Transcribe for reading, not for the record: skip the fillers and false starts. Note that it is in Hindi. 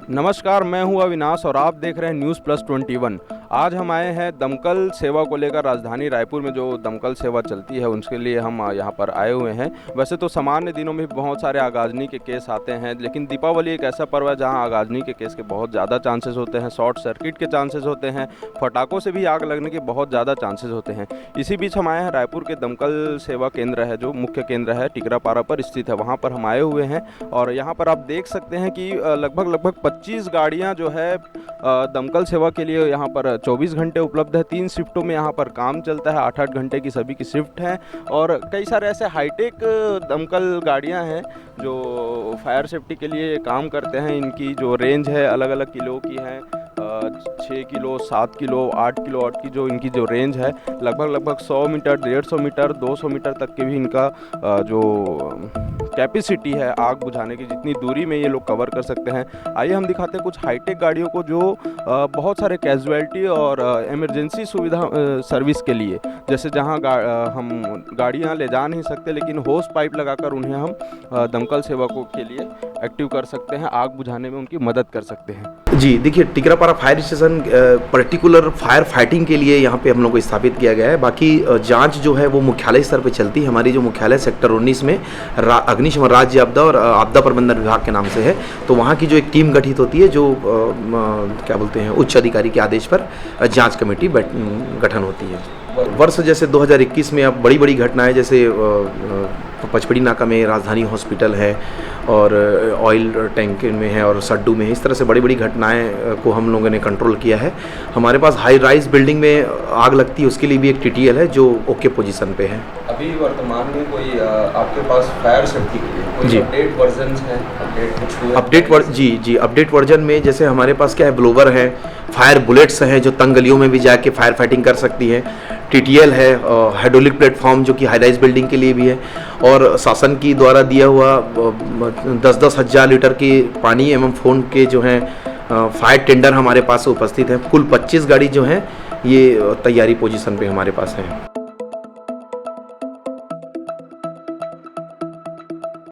नमस्कार, मैं हूं अविनाश और आप देख रहे हैं न्यूज़ प्लस 21। आज हम आए हैं दमकल सेवा को लेकर। राजधानी रायपुर में जो दमकल सेवा चलती है उसके लिए हम यहाँ पर आए हुए हैं। वैसे तो सामान्य दिनों में बहुत सारे आगाजनी के केस आते हैं, लेकिन दीपावली एक ऐसा पर्व है जहाँ आगाजनी के केस के बहुत ज़्यादा चांसेस होते हैं, शॉर्ट सर्किट के चांसेस होते हैं, फटाखों से भी आग लगने के बहुत ज़्यादा चांसेस होते हैं। इसी बीच हम आए हैं रायपुर के दमकल सेवा केंद्र है, जो मुख्य केंद्र है टिकरापारा पर स्थित है, वहाँ पर हम आए हुए हैं। और यहाँ पर आप देख सकते हैं कि लगभग 25 गाड़ियाँ जो है दमकल सेवा के लिए यहाँ पर 24 घंटे उपलब्ध है। 3 शिफ्टों में यहाँ पर काम चलता है, 8-8 घंटे की सभी की शिफ्ट है। और कई सारे ऐसे हाईटेक दमकल गाड़ियाँ हैं जो फायर सेफ्टी के लिए काम करते हैं। इनकी जो रेंज है अलग अलग किलो की है, 6 किलो, 7 किलो, 8 किलो वाट की जो इनकी जो रेंज है, लगभग 100 मीटर, 150 मीटर, 200 मीटर तक के भी इनका जो कैपेसिटी है आग बुझाने की, जितनी दूरी में ये लोग कवर कर सकते हैं। आइए हम दिखाते हैं कुछ हाईटेक गाड़ियों को जो बहुत सारे कैजुअलिटी और इमरजेंसी सुविधा सर्विस के लिए, जैसे जहां हम गाड़ियां ले जा नहीं सकते, लेकिन होस पाइप लगाकर उन्हें हम दमकल सेवकों के लिए एक्टिव कर सकते हैं, आग बुझाने में उनकी मदद कर सकते हैं। जी देखिए, Tikrapara fire station particular fire fighting के लिए यहाँ पे हम लोग को स्थापित किया गया है। बाकी जांच जो है वो मुख्यालय स्तर पे चलती है। हमारी जो मुख्यालय सेक्टर 19 में अग्निशमन राज्य आपदा और आपदा प्रबंधन विभाग के नाम से है, तो वहाँ की जो एक टीम गठित होती है, जो क्या बोलते हैं, उच्च अधिकारी के आदेश पर जाँच कमेटी गठन होती है। वर्ष जैसे 2021 में अब बड़ी घटनाएं, जैसे पचपड़ी नाका में राजधानी हॉस्पिटल है और ऑयल टैंक में है और सड्डू में है, इस तरह से बड़ी घटनाएं को हम लोगों ने कंट्रोल किया है। हमारे पास हाई राइज बिल्डिंग में आग लगती है, उसके लिए भी एक TTL है जो ओके पोजीशन पे है। अभी वर्तमान में कोई आपके पास फायर सेफ्टी के लिए कोई अपडेट वर्जन है? अपडेट वर्जन में जैसे हमारे पास क्या है, ब्लोवर है, फायर बुलेट्स हैं जो तंग गलियों में भी जाके फायर फाइटिंग कर सकती है, TTL है, हाइड्रोलिक प्लेटफॉर्म जो कि हाई राइज बिल्डिंग के लिए भी है, और शासन की द्वारा दिया हुआ 10-10 हज़ार लीटर की पानी एवं फोन के जो हैं फायर टेंडर हमारे पास उपस्थित है। कुल 25 गाड़ी जो हैं ये तैयारी पोजीशन पे हमारे पास है।